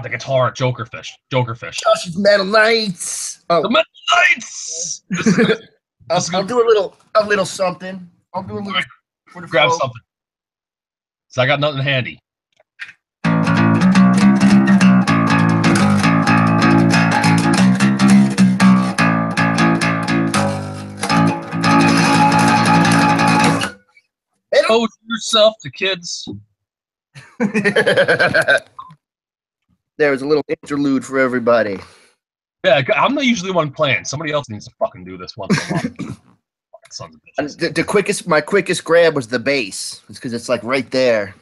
the guitar at Jokerfish. Josh's Metal Nights. Oh, the Metal Nights. I'll do a little something. I'll do a little. Grab something. So I got nothing handy. Expose yourself to kids. There was a little interlude for everybody. Yeah, I'm not usually one playing. Somebody else needs to fucking do this once in a while. Sons of bitches. My quickest grab was the bass. It's because it's like right there.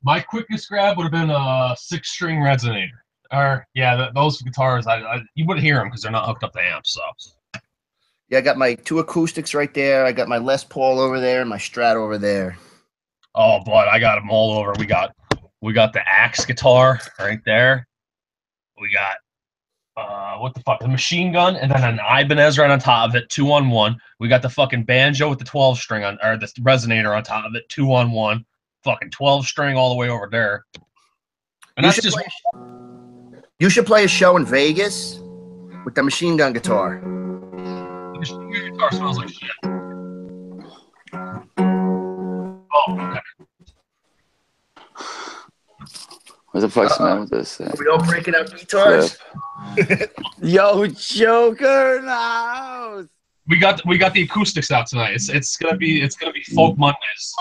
My quickest grab would have been a 6-string resonator. Or yeah, those guitars, you wouldn't hear them because they're not hooked up to amps. So yeah, I got my 2 acoustics right there. I got my Les Paul over there and my Strat over there. Oh, but I got them all over. We got the Axe guitar right there. We got what the fuck, the Machine Gun, and then an Ibanez right on top of it, 2-on-1. We got the fucking banjo with the 12-string on, or the resonator on top of it, 2-on-1. Fucking 12-string all the way over there. And that's just. You should play a show in Vegas with the Machine Gun guitar. The Machine Gun guitar smells like shit. Oh, okay. What the fuck's the matter with this thing? Are we all breaking out guitars? Yo, Joker in the house. We got the acoustics out tonight. It's gonna be Folk Mondays.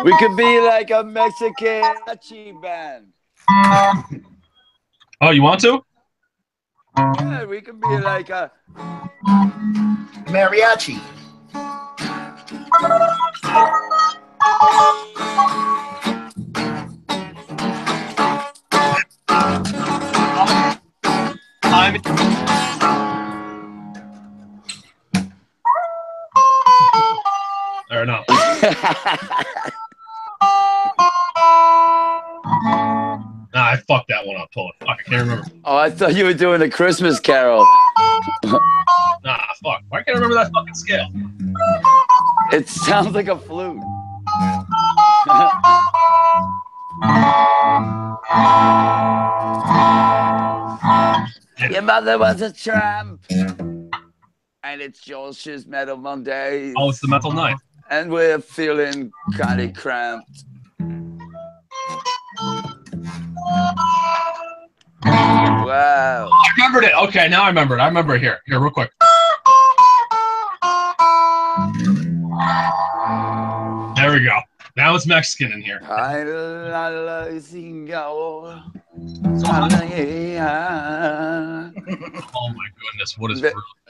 We could be like a Mexican mariachi band. Oh, you want to? Yeah, we could be like a mariachi. Or no. Nah, I fucked that one up, totally. Fuck, I can't remember. Oh, I thought you were doing a Christmas Carol. Nah, fuck. Why can't I remember that fucking scale? It sounds like a flute. Your mother was a tramp. And it's Josh's Metal Monday. Oh, it's the Metal Night. And we're feeling kind of cramped. Wow. I remembered it. Okay, now I remember it. I remember it here. Here, real quick. There we go. Now it's Mexican in here. Oh my goodness. What is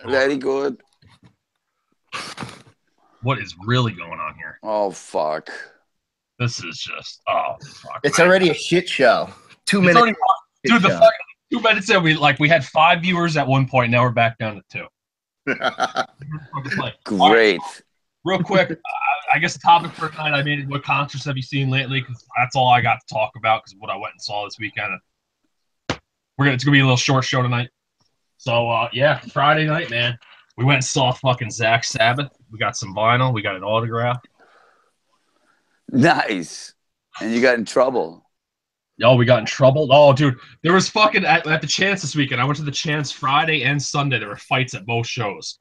very good. What is really going on here? Oh, fuck. This is just, oh, fuck. It's already a shit show. 2 minutes. Already, dude, the fucking 2 minutes in, we had 5 viewers at one point. Now we're back down to 2. Great. Right, real quick, I guess the topic for tonight, I made it, what concerts have you seen lately? Because that's all I got to talk about, because what I went and saw this weekend. It's going to be a little short show tonight. So, yeah, Friday night, man. We went and saw fucking Zach Sabbath. We got some vinyl. We got an autograph. Nice. And you got in trouble. Oh, we got in trouble? Oh, dude. There was fucking, at the Chance this weekend. I went to the Chance Friday and Sunday. There were fights at both shows.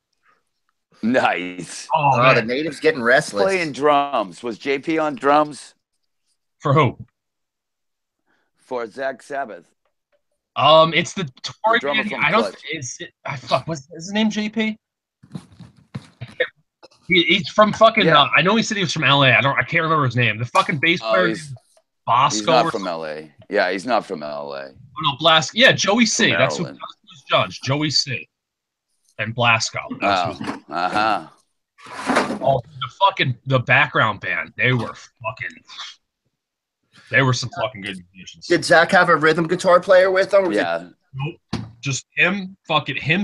Nice. Oh, the natives getting restless. Playing drums. Was JP on drums? For who? For Zach Sabbath. It's the touring. I don't. Fuck. What's his name? JP. He's from fucking. Yeah. I know he said he was from LA. I can't remember his name. The fucking bass player. Bosco. He's not from LA. Yeah, he's not from LA. Oh, no, Blasco. Yeah, Joey C. From That's who's judge. Joey C. And Blasco. Uh-huh. Oh, the background band. They were some fucking good musicians. Did Zach have a rhythm guitar player with him? Yeah. Nope. Just him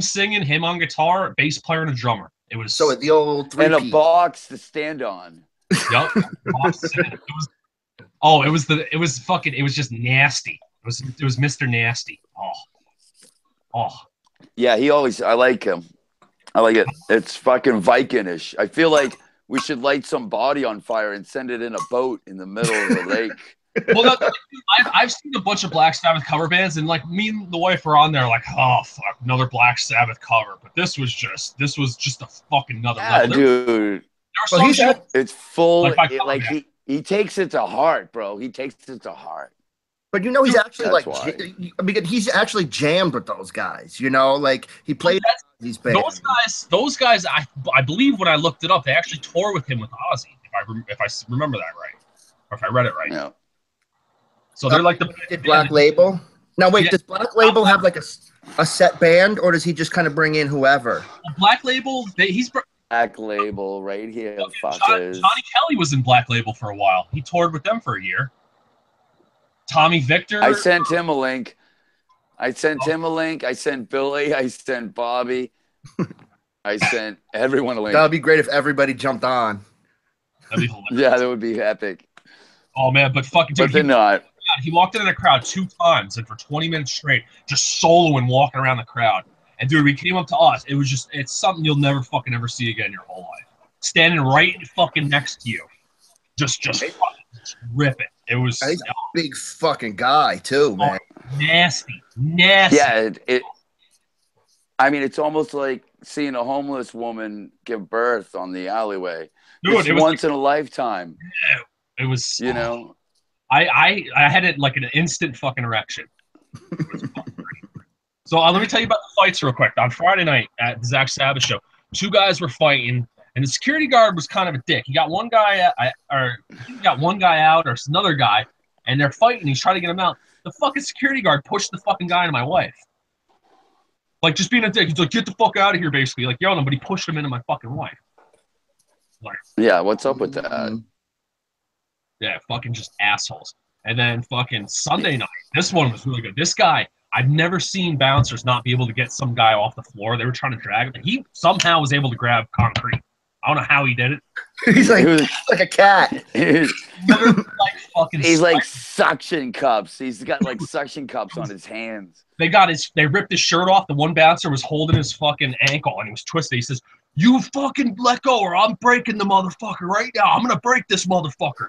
singing, him on guitar, bass player, and a drummer. It was so the old 3-piece. And a box to stand on. Yep. It was just nasty. It was Mr. Nasty. Oh. Yeah, I like him. I like it. It's fucking Viking-ish. I feel like we should light some body on fire and send it in a boat in the middle of the lake. Well, I've seen a bunch of Black Sabbath cover bands, and like me and the wife were on there, like, oh fuck, another Black Sabbath cover. But this was just a fucking another level. Dude. There were some It's full. like He takes it to heart, bro. He takes it to heart. But you know, he's actually That's like, why. I mean, he's actually jammed with those guys. You know, like he played these bands. Those guys. I believe when I looked it up, they actually toured with him with Ozzy. If I remember that right, or if I read it right. Yeah. So they're like did Black Label. Now wait, does Black Label have like a set band, or does he just kind of bring in whoever? Black Label. He's Black Label right here, fuckers. Johnny Kelly was in Black Label for a while. He toured with them for a year. Tommy Victor. I sent him a link. I sent Billy. I sent Bobby. I sent everyone a link. That would be great if everybody jumped on. That'd be hilarious. Yeah, that would be epic. Oh man, but fucking dude, But they're not. he walked into the crowd 2 times and for 20 minutes straight, just soloing, walking around the crowd. And dude, we came up to us. It was it's something you'll never fucking ever see again in your whole life. Standing right fucking next to you, just rip it. It was He's a big fucking guy too, man. nasty. Yeah, I mean, it's almost like seeing a homeless woman give birth on the alleyway. Dude, it was once in a lifetime. It was, you know. I had it like an instant fucking erection. So let me tell you about the fights real quick. On Friday night at the Zach Sabbath show, 2 guys were fighting, and the security guard was kind of a dick. He got one guy out, or another guy, and they're fighting. He's trying to get him out. The fucking security guard pushed the fucking guy into my wife. Like, just being a dick. He's like, get the fuck out of here, basically. Like, yelling him, but he pushed him into my fucking wife. Like, yeah, what's up with that? Yeah, fucking just assholes. And then fucking Sunday night, this one was really good. This guy, I've never seen bouncers not be able to get some guy off the floor. They were trying to drag him, and he somehow was able to grab concrete. I don't know how he did it. He's like a cat. He's like suction cups. He's got like suction cups on his hands. They ripped his shirt off. The one bouncer was holding his fucking ankle, and he was twisted. He says, "You fucking let go, or I'm breaking the motherfucker right now. I'm gonna break this motherfucker."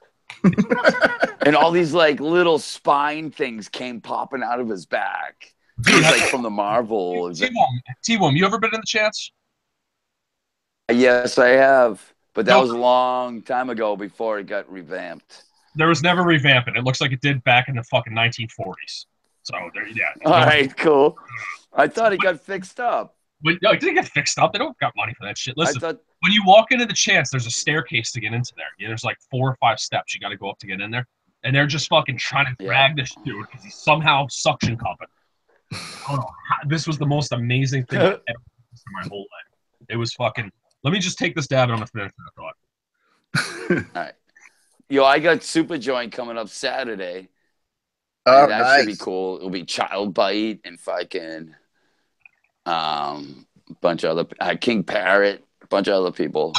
And all these like little spine things came popping out of his back. It was like from the Marvel. T-Wom, you ever been in the Chance? Yes, I have. But that was a long time ago before it got revamped. There was never revamping. It looks like it did back in the fucking 1940s. So there, yeah. All right, cool. I thought it got fixed up. But no, it didn't get fixed up. They don't got money for that shit. Listen, I thought, when you walk into the Chance, there's a staircase to get into there. Yeah, there's like 4 or 5 steps you got to go up to get in there. And they're just fucking trying to drag this dude because he's somehow suction cupping. Oh, this was the most amazing thing I've ever seen in my whole life. It was fucking. Let me just take this dab and I'm going to finish that thought. all right. Yo, I got Super Joint coming up Saturday. Oh, that nice. should be cool. It'll be Child Bite and fucking a bunch of other King Parrot, a bunch of other people.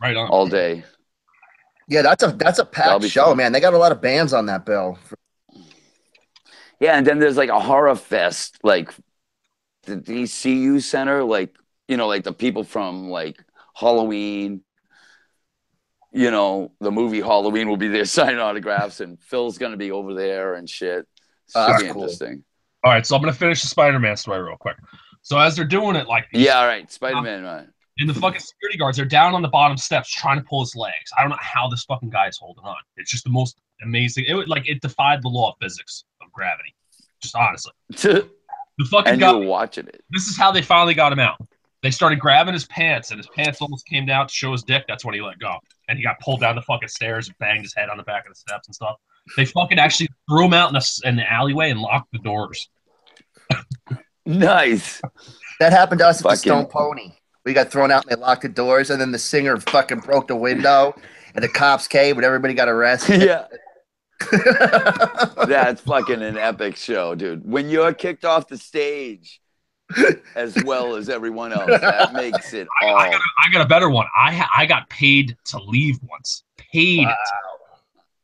Right on. All day. Yeah, that's a packed show, fun. man. They got a lot of bands on that bill. Yeah, and then there's like a horror fest, like the DCU Center, like, you know, like the people from like Halloween, you know, the movie Halloween will be there signing autographs, and Phil's going to be over there and shit. Should be interesting. All right, so I'm going to finish the Spider-Man story real quick. So as they're doing it, like... Yeah, all right, Spider-Man, right. And the fucking security guards are down on the bottom steps trying to pull his legs. I don't know how this fucking guy is holding on. It's just the most amazing... It defied the law of physics, of gravity. Just honestly. The fucking and guy... you were watching it. This is how they finally got him out. They started grabbing his pants, and his pants almost came down to show his dick. That's when he let go. And he got pulled down the fucking stairs and banged his head on the back of the steps and stuff. They fucking actually threw him out in the alleyway and locked the doors. Nice. That happened to us at the Stone Pony. We got thrown out and they locked the doors, and then the singer fucking broke the window, and the cops came, and everybody got arrested. Yeah. That's fucking an epic show, dude. When you're kicked off the stage as well as everyone else, that makes it all. I got a better one. I got paid to leave once. Paid. Wow.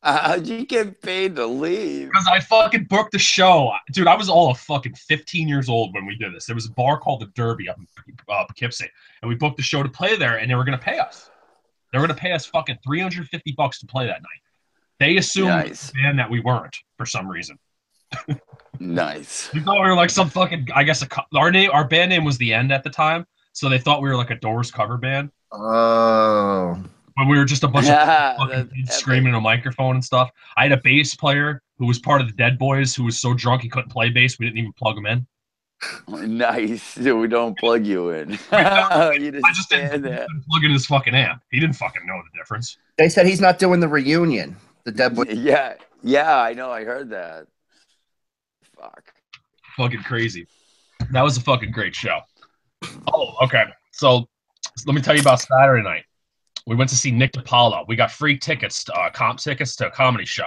How'd you get paid to leave? Because I fucking booked the show. Dude, I was all of fucking 15 years old when we did this. There was a bar called the Derby up in Poughkeepsie, and we booked the show to play there, and they were going to pay us. They were going to pay us fucking $350 to play that night. They assumed man, that we weren't for some reason. Nice. We thought we were like some fucking, I guess, our band name was The End at the time, so they thought we were like a Doors cover band. Oh. When we were just a bunch of fucking kids screaming in a microphone and stuff. I had a bass player who was part of the Dead Boys who was so drunk he couldn't play bass. We didn't even plug him in. Nice. So we don't plug you in. I just didn't plug in his fucking amp. He didn't fucking know the difference. They said he's not doing the reunion. The Dead Boys. Yeah, I know. I heard that. Fuck. Fucking crazy. That was a fucking great show. Oh, okay. So let me tell you about Saturday night. We went to see Nick DiPaolo. We got free tickets, comp tickets to a comedy show.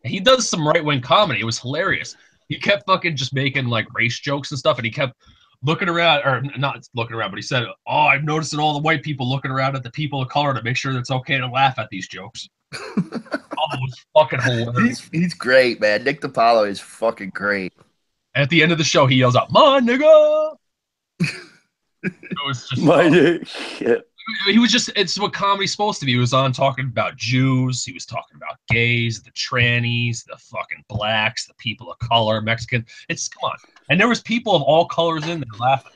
And he does some right-wing comedy. It was hilarious. He kept fucking just making like race jokes and stuff, and he kept looking around, or not looking around, but he said, "Oh, I'm noticing all the white people looking around at the people of color to make sure that it's okay to laugh at these jokes." It was fucking hilarious. He's great, man. Nick DiPaolo is fucking great. At the end of the show, he yells out, "My nigga!" It was just my nigga. He was just, it's what comedy's supposed to be. He was on talking about Jews. He was talking about gays, the trannies, the fucking blacks, the people of color, Mexican. It's, come on. And there was people of all colors in there laughing.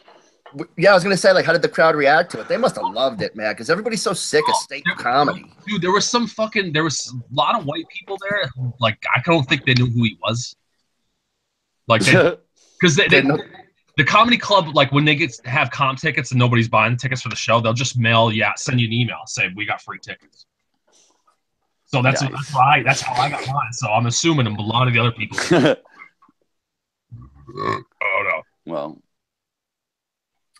Yeah, I was going to say, like, how did the crowd react to it? They must have loved it, man, because everybody's so sick of state comedy. Dude, there was a lot of white people there. Like, I don't think they knew who he was. Like, because the comedy club, like when they have comp tickets and nobody's buying the tickets for the show, they'll just send you an email, say we got free tickets. So that's how I got mine. So I'm assuming a lot of the other people. Oh no. Well,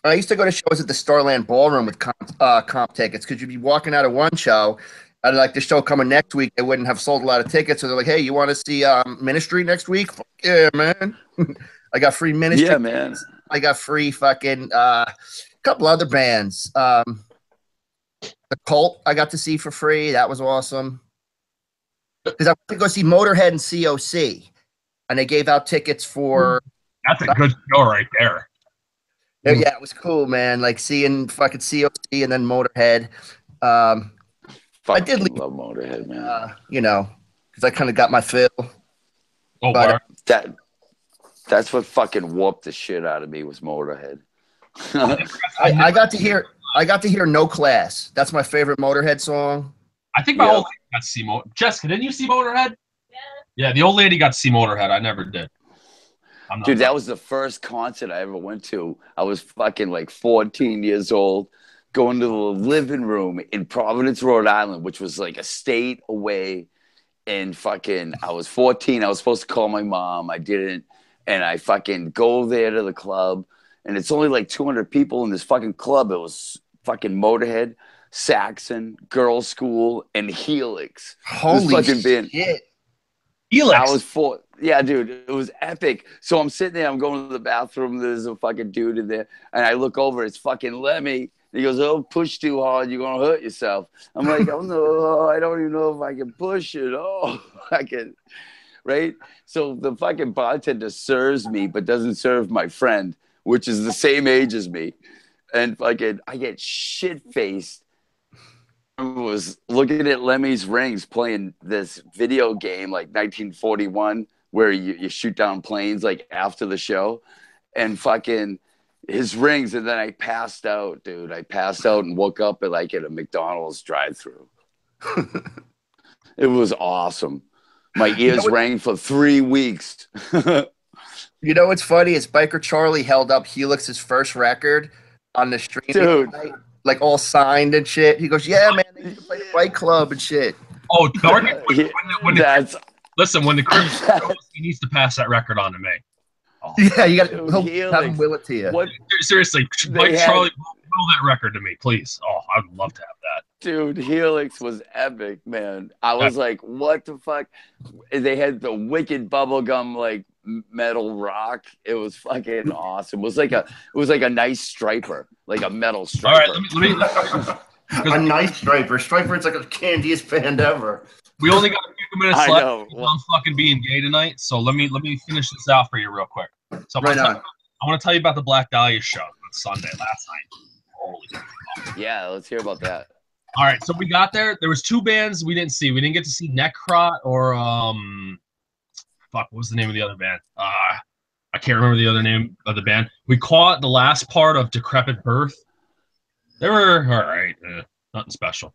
I used to go to shows at the Starland Ballroom with comp tickets because you'd be walking out of one show and like the show coming next week, they wouldn't have sold a lot of tickets. So they're like, "Hey, you want to see Ministry next week?" Fuck yeah, man. I got free Ministry. Yeah, man. I got free fucking couple other bands. The Cult I got to see for free. That was awesome. Because I went to go see Motorhead and COC, and they gave out tickets for. That's a good show right there. Yeah, it was cool, man. Like seeing fucking COC and then Motorhead. I did love Motorhead, man. You know, because I kind of got my fill. Oh, but, that's what fucking whooped the shit out of me was Motorhead. I got to hear No Class. That's my favorite Motorhead song. I think my old lady got to see Motorhead. Jessica, didn't you see Motorhead? Yeah, the old lady got to see Motorhead. I never did. Dude, that was the first concert I ever went to. I was fucking like 14 years old, going to the living room in Providence, Rhode Island, which was like a state away. And fucking, I was 14. I was supposed to call my mom. I didn't. And I fucking go there to the club. And it's only like 200 people in this fucking club. It was fucking Motorhead, Saxon, Girls' School, and Helix. Holy shit. Helix. I was four. Yeah, dude, it was epic. So I'm sitting there, I'm going to the bathroom. There's a fucking dude in there. And I look over, it's fucking Lemmy. He goes, "Oh, push too hard, you're going to hurt yourself." I'm like, "Oh, no, I don't even know if I can push it. Oh, I can." Right? So the fucking bartender serves me, but doesn't serve my friend, which is the same age as me. And fucking, I get shit-faced. I was looking at Lemmy's Rings playing this video game like 1941 where you shoot down planes like after the show and fucking his rings. And then I passed out, dude. I passed out and woke up at a McDonald's drive-thru. It was awesome. My ears rang for 3 weeks. You know what's funny is Biker Charlie held up Helix's first record on the stream. Dude. Like all signed and shit. He goes, "Yeah, man, they used to play the Fight Club and shit." Oh, darn it. When the Crips goes, he needs to pass that record on to me. Oh. Yeah, you got to have him will it to you. Seriously, Charlie, will that record to me, please. Oh, I would love to have that. Dude, Helix was epic, man. I was like, what the fuck? They had the wicked bubblegum like metal rock. It was fucking awesome. It was like a nice striper, like a metal striper. All right, let me a nice striper. Striper is like the candiest band ever. We only got a few minutes I left. know. I'm fucking being gay tonight, so let me finish this out for you real quick. So Right on. I want to tell you about the Black Dahlia show on Sunday last night. Holy fuck. Yeah, let's hear about that. All right, so we got there. There was 2 bands we didn't see. We didn't get to see Necrot or fuck, what was the name of the other band? I can't remember the other name of the band. We caught the last part of Decrepit Birth. They were all right, nothing special.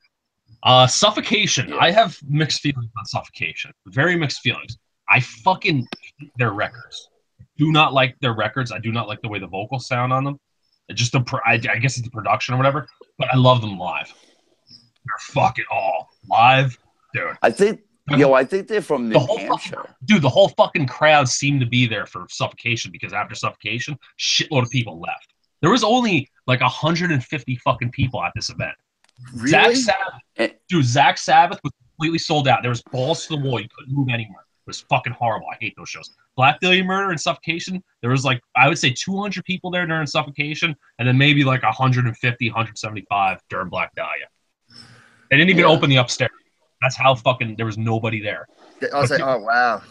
Suffocation. Yeah. I have mixed feelings on Suffocation. Very mixed feelings. I fucking hate their records. I do not like their records. I do not like the way the vocals sound on them. It's just I guess it's the production or whatever. But I love them live. They're fucking all live, dude. I think they're from New Hampshire. Dude, the whole fucking crowd seemed to be there for Suffocation because after Suffocation, shitload of people left. There was only like 150 fucking people at this event. Really? Zach Sabbath was completely sold out. There was balls to the wall. You couldn't move anywhere. It was fucking horrible. I hate those shows. Black Dahlia Murder and Suffocation, there was like, I would say 200 people there during Suffocation, and then maybe like 150, 175 during Black Dahlia. They didn't even open the upstairs. That's how fucking, there was nobody there. I was like, oh, wow.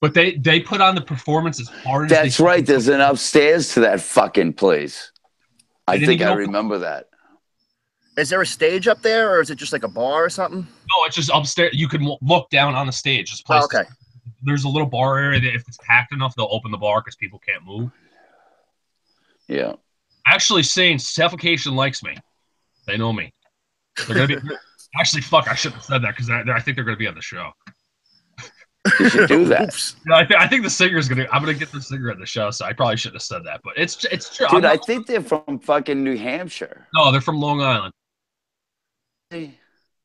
But they put on the performance as hard as That's right. There's an upstairs to that fucking place. I think I remember that. Is there a stage up there, or is it just like a bar or something? No, it's just upstairs. You can look down on the stage. Okay. There's a little bar area that if it's packed enough, they'll open the bar because people can't move. Yeah. Actually, saying Suffocation likes me. They know me. They're gonna be. Actually, fuck, I shouldn't have said that because I think they're gonna be on the show. You should do that. I think the singer's gonna. I'm gonna get the singer at the show, so I probably shouldn't have said that. But it's true. Dude, I think they're from fucking New Hampshire. No, they're from Long Island.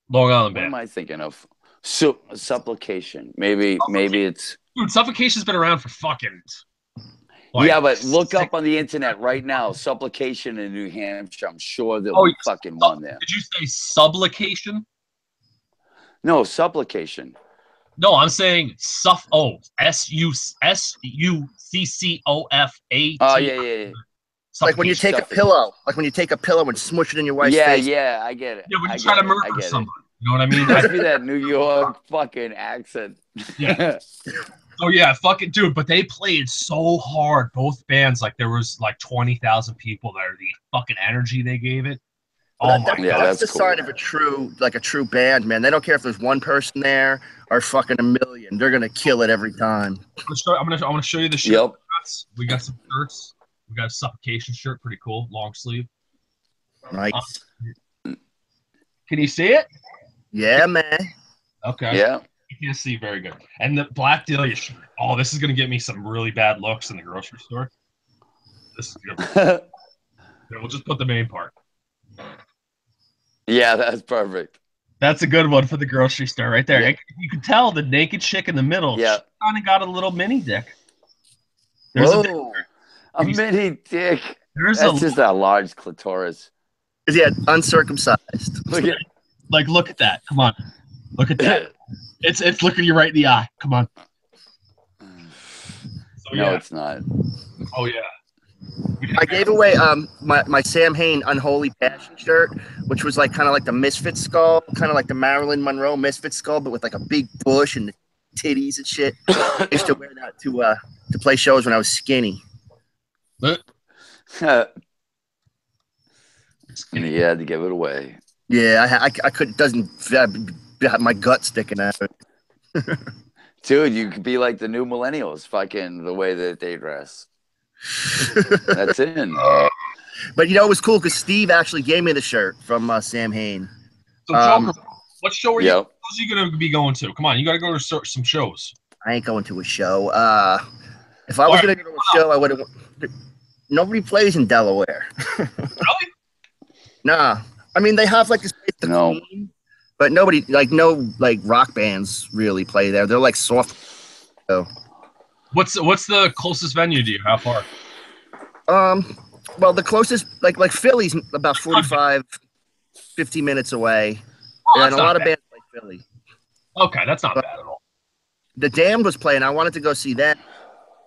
Long Island band. What am I thinking of? Supplication. Maybe it's. Dude, Suffocation's been around for fucking. Yeah, but look up on the internet right now. Supplication in New Hampshire. I'm sure there'll be fucking one there. Did you say Sublication? No, Supplication. No, I'm saying SUCCOFAT. Oh yeah. Like when you take a pillow, and smush it in your wife's face. Yeah, I get it. Yeah, when you try to murder somebody. You know what I mean? Must be that New York fucking accent. Yeah. Oh yeah, fucking dude. But they played so hard, both bands. Like there was like 20,000 people there. The fucking energy they gave it. Oh my god, that's the sign of a true band, man. They don't care if there's one person there or fucking a million. They're gonna kill it every time. I'm gonna show you the shirt. Yep. We got some shirts. We got a Suffocation shirt, pretty cool, long sleeve. Nice. Can you see it? Yeah, man. Yeah. Okay. You can see very good. And the Black Dahlia shirt. Oh, this is gonna get me some really bad looks in the grocery store. This is good. We'll just put the main part. Yeah, that's perfect. That's a good one for the grocery store right there. Yeah. You can tell the naked chick in the middle. Yeah. She kind of got a little mini dick. Whoa. A mini dick. That's just a large clitoris. Yeah, uncircumcised. Look at that. Come on. Look at that. It's looking you right in the eye. Come on. No, it's not. Oh yeah. I gave away my Sam Hain Unholy Passion shirt, which was like kind of like the Misfit skull, kind of like the Marilyn Monroe Misfit skull, but with like a big bush and titties and shit. I used to wear that to play shows when I was skinny. You had to give it away. Yeah, I could my gut sticking out. Dude, you could be like the new millennials, fucking the way that they dress. That's in. But it was cool because Steve actually gave me the shirt from Sam Hain. So Joker, what show are you going to be going to? Come on, you got to go to some shows. I ain't going to a show. If I was going to go to a show, I would have. Nobody plays in Delaware. Really? Nah. I mean, they have like this place, the Queen, but nobody, no rock bands really play there. They're like soft. So. What's the closest venue to you? How far? Well, the closest, like Philly's about 45, 50 minutes away. And a lot of bands play Philly. Okay, that's not bad at all. The Damned was playing. I wanted to go see that.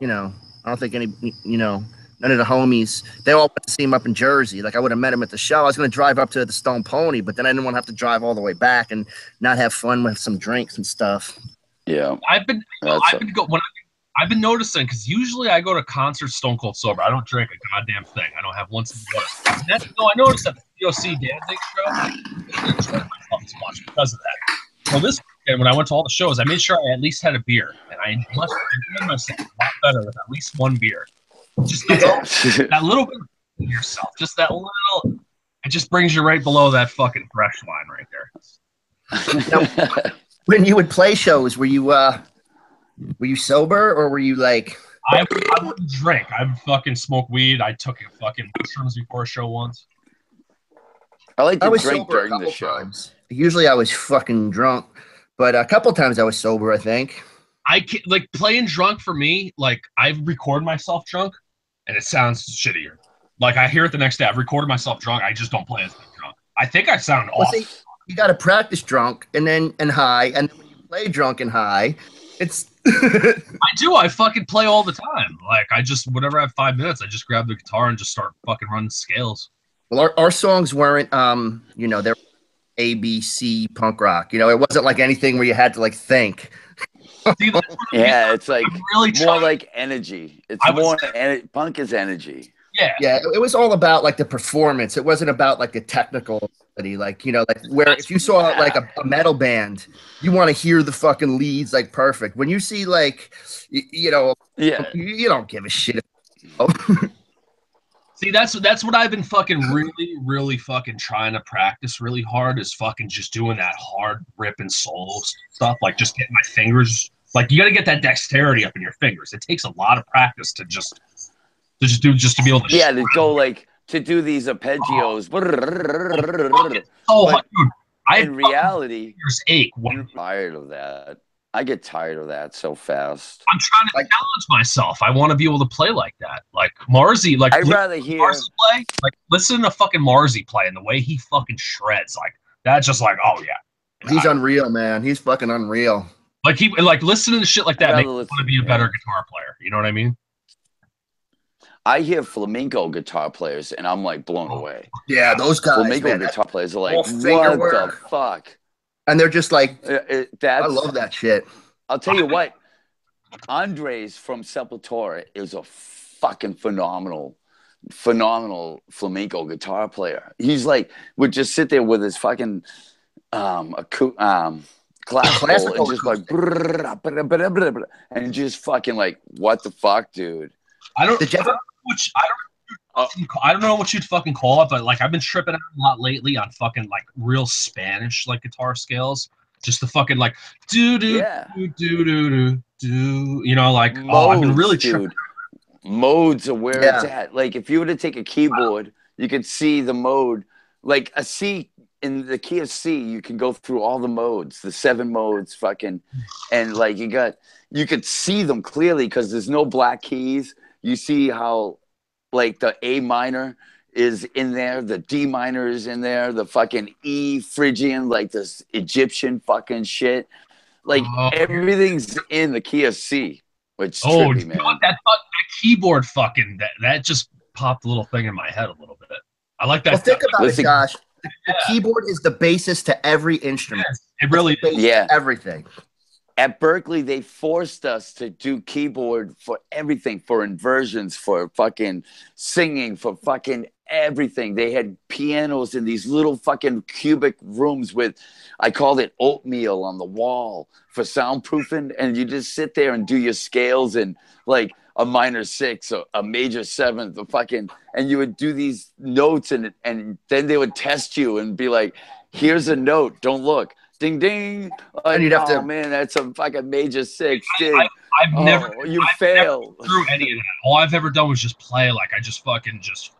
I don't think none of the homies, they all went to see him up in Jersey. Like, I would have met him at the show. I was going to drive up to the Stone Pony, but then I didn't want to have to drive all the way back and not have fun with some drinks and stuff. Yeah, I've been that's I've been go when I've been noticing because usually I go to concerts stone cold sober. I don't drink a goddamn thing. I don't have one sip of water. And that's no. I noticed at the COC Danzig show, I didn't enjoy myself as much because of that. So this weekend when I went to all the shows, I made sure I at least had a beer, and I enjoyed myself a lot better with at least one beer. Just that little bit of yourself, just that little. It just brings you right below that fucking thresh line right there. When you would play shows, were you sober or were you like? I wouldn't drink. I would fucking smoke weed. I took fucking mushrooms before a show once. I like to was drink sober a during the couple show. times. Usually I was fucking drunk, but a couple times I was sober, I think. I can't, like playing drunk for me. Like I record myself drunk, and it sounds shittier. Like I hear it the next day. I've recorded myself drunk. I just don't play as drunk. I think I sound Well, awful. see, you got to practice drunk and high, and then when you play drunk and high, it's. I do. I fucking play all the time. Like I just whenever I have 5 minutes, I just grab the guitar and just start fucking running scales. Well, our songs weren't, they're ABC punk rock. It wasn't like anything where you had to like think. See, Yeah, it's like really more like energy. It's more punk is energy. Yeah, it was all about like the performance. It wasn't about like the technical ability. Like, like where if you saw like a metal band, you want to hear the fucking leads like perfect. When you see like, you don't give a shit. See, that's what I've been fucking really, really fucking trying to practice really hard is fucking just doing that hard ripping solo stuff. Like just getting my fingers, like you got to get that dexterity up in your fingers. It takes a lot of practice to be able to. Yeah, to go like to do these arpeggios. Oh, But dude, in reality, fingers ache. I'm tired of that. I get tired of that so fast. I'm trying to challenge myself. I want to be able to play like that. Like Marzi, like I'd rather hear Marzi play. Like listen to fucking Marzi play and the way he fucking shreds. Like that's just like, oh yeah. He's unreal, man. He's fucking unreal. Like listening to shit like that makes me want to be a better guitar player. You know what I mean? I hear flamenco guitar players and I'm like blown away. Yeah, those guys. Flamenco guitar players are like, what the fuck? And they're just like, I love that shit. I'll tell you what, Andres from Sepultura is a fucking phenomenal flamenco guitar player. He's like, would just sit there with his fucking classical and just like, and just fucking like, what the fuck, dude? I don't know what you'd fucking call it, but like I've been tripping out a lot lately on fucking like real Spanish like guitar scales. Just the fucking like do do do do do do. Like modes, I've been really tripping. Modes are where it's at. Like if you were to take a keyboard, you could see the mode. Like a C in the key of C, you can go through all the modes, the 7 modes, fucking, and like you could see them clearly because there's no black keys. You see how like the A minor is in there, the D minor is in there, the fucking E Phrygian, like this Egyptian fucking shit. Like everything's in the key of C, which trippy, man. That keyboard fucking that just popped a little thing in my head a little bit. I like that. Well, think about it, Josh. The keyboard is the basis to every instrument. Yes, it really is. Everything. At Berklee, they forced us to do keyboard for everything, for inversions, for fucking singing, for fucking everything. They had pianos in these little fucking cubic rooms with, I called it oatmeal on the wall for soundproofing. And you just sit there and do your scales and like a minor 6 or a major 7th, or fucking, and you would do these notes and then they would test you and be like, here's a note, don't look. Ding ding! And you'd have to, man, that's a fucking major 6. I've never failed through any of that. All I've ever done was just play. Like I just fucking just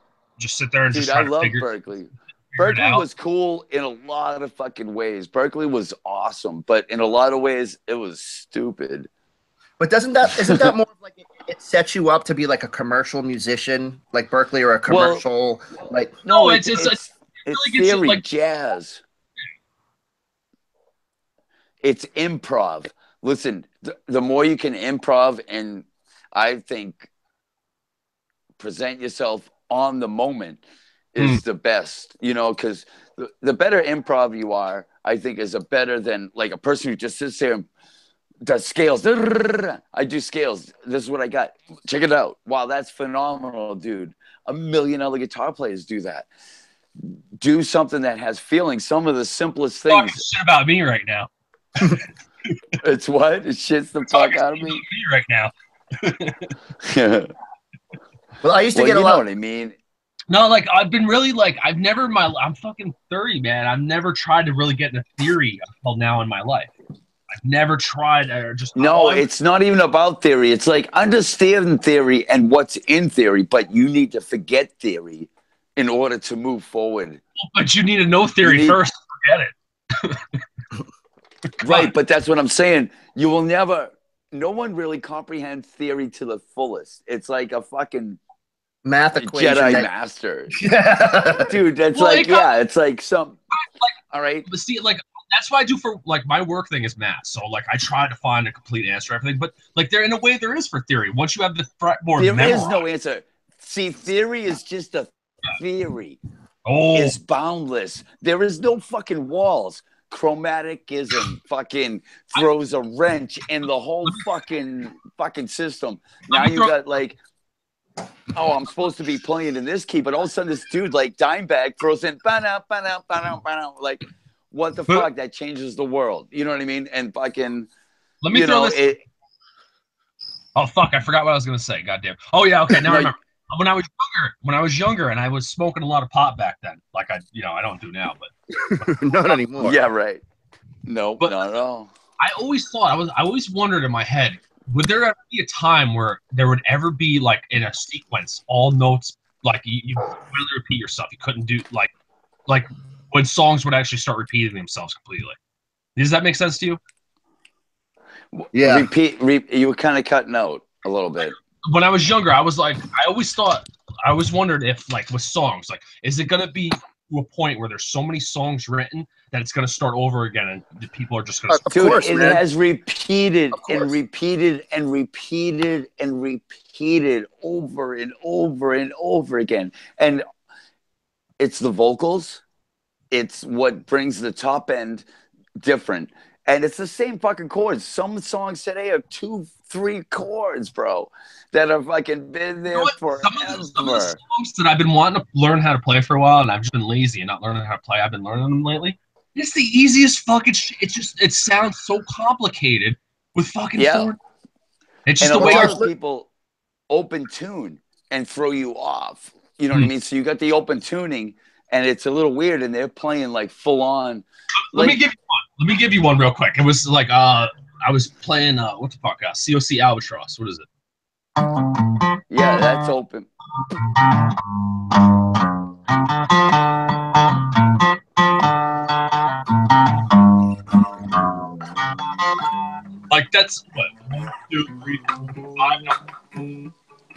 sit there and dude, just try I love figure Berklee. Berklee was cool in a lot of fucking ways. Berklee was awesome, but in a lot of ways, it was stupid. But isn't that more of like it sets you up to be like a commercial musician, like Berklee, or a commercial like? No, it's theory, like jazz. It's improv. Listen, the more you can improv and I think present yourself on the moment is the best, because the better improv you are, I think is better than like a person who just sits there and the scales. I do scales. This is what I got. Check it out. Wow, that's phenomenal, dude. A million other guitar players do that. Do something that has feeling. Some of the simplest Talking things. shit about me right now. It's what? It shits the fuck out of me. Right now. Well, I used to Well, get a you lot. know what I mean. No, like I've been really like I've never I'm fucking 30, man. I've never tried to really get into theory until now in my life. I've never tried or just No, it's not even about theory. It's like understand theory and what's in theory, but you need to forget theory in order to move forward. But you need to know theory first to forget it. Right, but that's what I'm saying. You will never. No one really comprehend theory to the fullest. It's like a fucking Math equation. Jedi master, dude. That's Well, like it's like some. All right, But see, like that's what I do for like my work thing is math. So like I try to find a complete answer to everything. But like there in a way there is for theory. Once you have the fretboard there memorized, is no answer. See, theory is just a theory. oh, Is boundless. There is no fucking walls. Chromaticism fucking throws a wrench in the whole fucking system. Now you got like, oh, I'm supposed to be playing in this key, but all of a sudden this dude like Dimebag throws in like, what the fuck? That changes the world. You know what I mean? And fucking, let me throw this. Oh fuck! I forgot what I was gonna say. Goddamn. Oh yeah. Okay. Now I remember. When I was younger, and I was smoking a lot of pot back then. Like I don't do now, but not anymore. Yeah, right. No, but not at all. I always thought I always wondered in my head, would there ever be a time where there would ever be like in a sequence all notes like you really repeat yourself? You couldn't do like when songs would actually start repeating themselves completely. Does that make sense to you? Yeah. Repeat. You were kind of cutting out a little bit. When I was younger, I was like, I always wondered if, like, with songs, like, is it gonna be to a point where there's so many songs written that it's gonna start over again, and the people are just gonna. Dude, course, it man. has repeated and repeated and repeated and repeated over and over and over again, and it's the vocals. It's what brings the top end different. And it's the same fucking chords. Some songs today are 2-3 chords, bro, that have fucking been there forever. Some of the songs that I've been wanting to learn how to play for a while, and I've just been lazy and not learning how to play. I've been learning them lately. It's the easiest fucking shit. It sounds so complicated with fucking chords. It's just and the way a lot of people open tune and throw you off. You know what I mean? So you got the open tuning, and it's a little weird, and they're playing like full on. Let me give you one real quick. It was like I was playing what the fuck? COC Albatross. What is it? Yeah, that's open. Like that's what 1, 2, 3, 4, 5.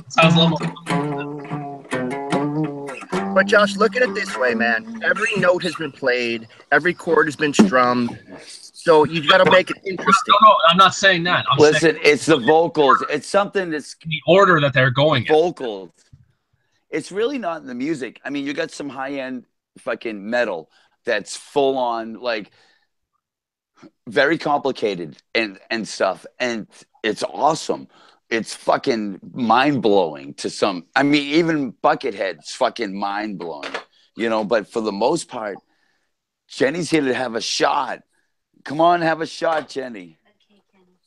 Sounds level. But Josh, look at it this way, man. Every note has been played. Every chord has been strummed. So you got to make it interesting. No, I'm not saying that. Listen, it's the vocals. It's something that's the order that they're going in. Vocals. It's really not in the music. I mean, you got some high-end fucking metal that's full on, like, very complicated and stuff. And it's awesome. It's fucking mind-blowing to some. I mean, even Buckethead's fucking mind-blowing, you know. But for the most part, Jenny's here to have a shot. Come on, have a shot, Jenny. Okay, Kenny.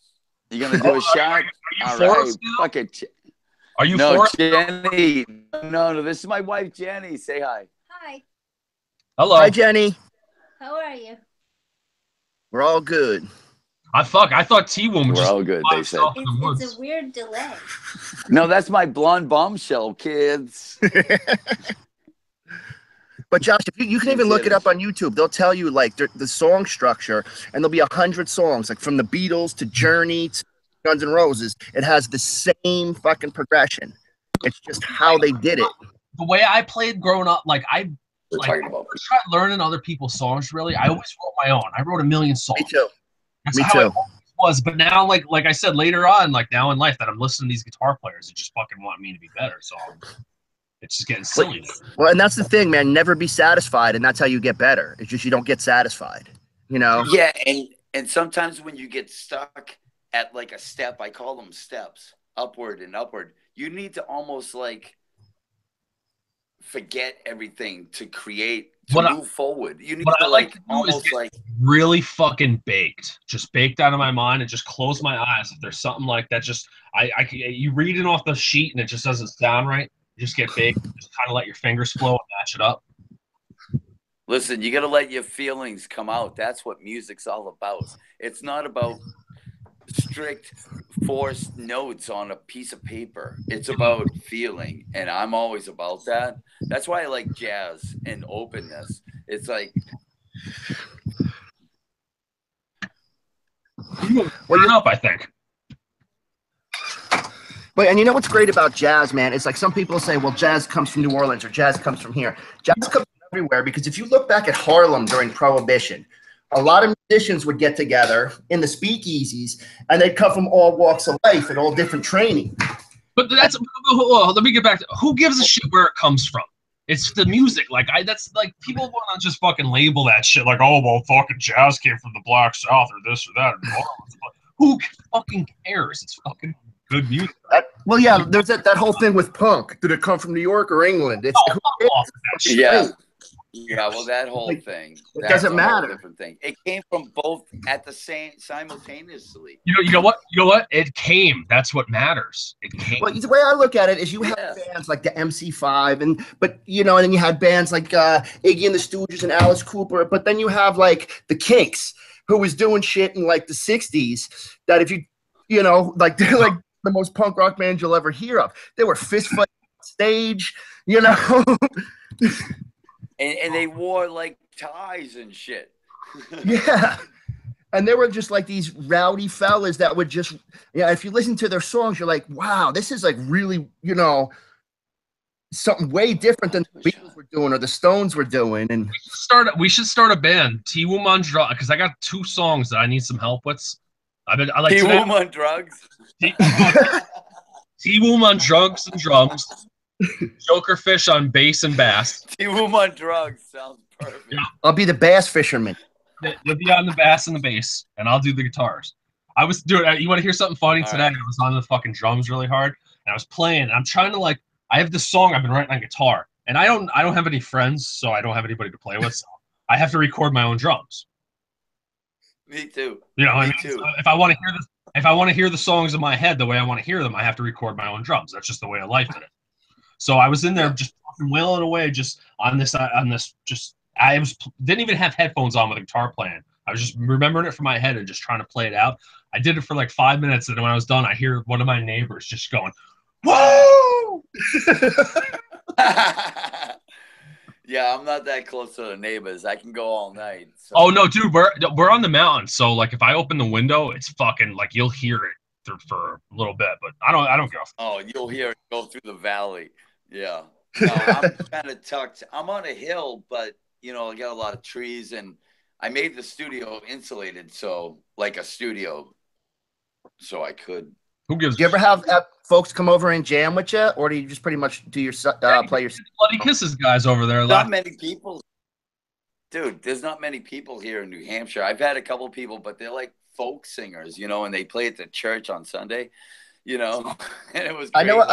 You gonna do a shot? Are you for us now? Fuck it. Are you No, for us? Jenny. No, this is my wife, Jenny. Say hi. Hi. Hello. Hi, Jenny. How are you? We're all good. I thought T-Womb was We're just all good, by they said. himself in the woods. It's a weird delay. No, that's my blonde bombshell, kids. But Josh, if you can even look it up on YouTube. They'll tell you like the song structure, and there'll be 100 songs, like from the Beatles to Journey to Guns N' Roses. It has the same fucking progression. It's just how they did it. The way I played growing up, like I talking about. tried learning other people's songs. Really, I always wrote my own. I wrote a million songs. Me too. That's Me how too. it was. But now, like I said later on, like now in life, that I'm listening to these guitar players, it just fucking want me to be better. So it's just getting silly. Well, and that's the thing, man. Never be satisfied, and that's how you get better. It's just you don't get satisfied. You know? Yeah, and sometimes when you get stuck at like a step. I call them steps, upward and upward. You need to almost like forget everything to create, to move forward. You need what to I like to do is almost get like really fucking baked, just baked out of my mind, and just close my eyes. If there's something like that, just you read it off the sheet and it just doesn't sound right. You just get baked, just kind of let your fingers flow and match it up. listen. You got to let your feelings come out. That's what music's all about. It's not about strict forced notes on a piece of paper. It's about feeling, and I'm always about that. That's why I like jazz and openness. It's like Well, up, I think. But and you know what's great about jazz, man? It's like some people say, well, jazz comes from New Orleans or jazz comes from here. Jazz comes from everywhere because if you look back at Harlem during Prohibition, a lot of musicians would get together in the speakeasies and they'd come from all walks of life and all different training. But that's let me get back to who gives a shit where it comes from. It's the music. Like that's like people want to just fucking label that shit like, oh well, fucking jazz came from the Black South or this or that. Who fucking cares? It's fucking good music. Well, yeah, there's that whole thing with punk. Did it come from New York or England? It's yeah. Yeah, well, that whole thing. It doesn't matter. Different thing. It came from both at the same simultaneously. You know what? It came. That's what matters. It came. Well, the way I look at it is you have bands like the MC5, but and then you had bands like Iggy and the Stooges and Alice Cooper, but then you have like the Kinks, who was doing shit in like the 60s that if like they're like the most punk rock bands you'll ever hear of. They were fist fighting on stage, And they wore like ties and shit. Yeah. And they were just like these rowdy fellas that would just, if you listen to their songs, you're like, wow, this is like really, something way different than the Beatles were doing or the Stones were doing. And we should start a band, T-Wom on drugs, because I got 2 songs that I need some help with. I like T-Wom on drugs. T-Wom on drugs and drums. Jokerfish on bass and bass. T-Wom on drugs sounds perfect. Yeah. I'll be the bass fisherman. You'll be on the bass and the bass, and I'll do the guitars. I was doing. You want to hear something funny today? Right. I was on the fucking drums really hard, and I was playing. And I'm trying to I have this song I've been writing on guitar, and I don't have any friends, so I don't have anybody to play with. So I have to record my own drums. Me too. Me too. So if I want to hear the songs in my head the way I want to hear them, I have to record my own drums. That's just the way of life in it. So I was in there just fucking wailing away, just on this. Didn't even have headphones on with the guitar playing. I was just remembering it from my head and just trying to play it out. I did it for like 5 minutes, and when I was done, I hear one of my neighbors just going, "Whoa!" Yeah, I'm not that close to the neighbors. I can go all night. So. Oh no, dude, we're on the mountain, so like if I open the window, it's fucking like you'll hear it for a little bit, but I don't go. Oh, you'll hear it go through the valley. Yeah. No, I'm kind of tucked. I'm on a hill, but I got a lot of trees, and I made the studio insulated, so like a studio, so I could. Who gives? Do you ever have folks come over and jam with you, or do you just pretty much do your play your? Bloody Kisses guys over there. Not many people, dude. There's not many people here in New Hampshire. I've had a couple people, but they're like folk singers, and they play at the church on Sunday, and it was. Great. I know.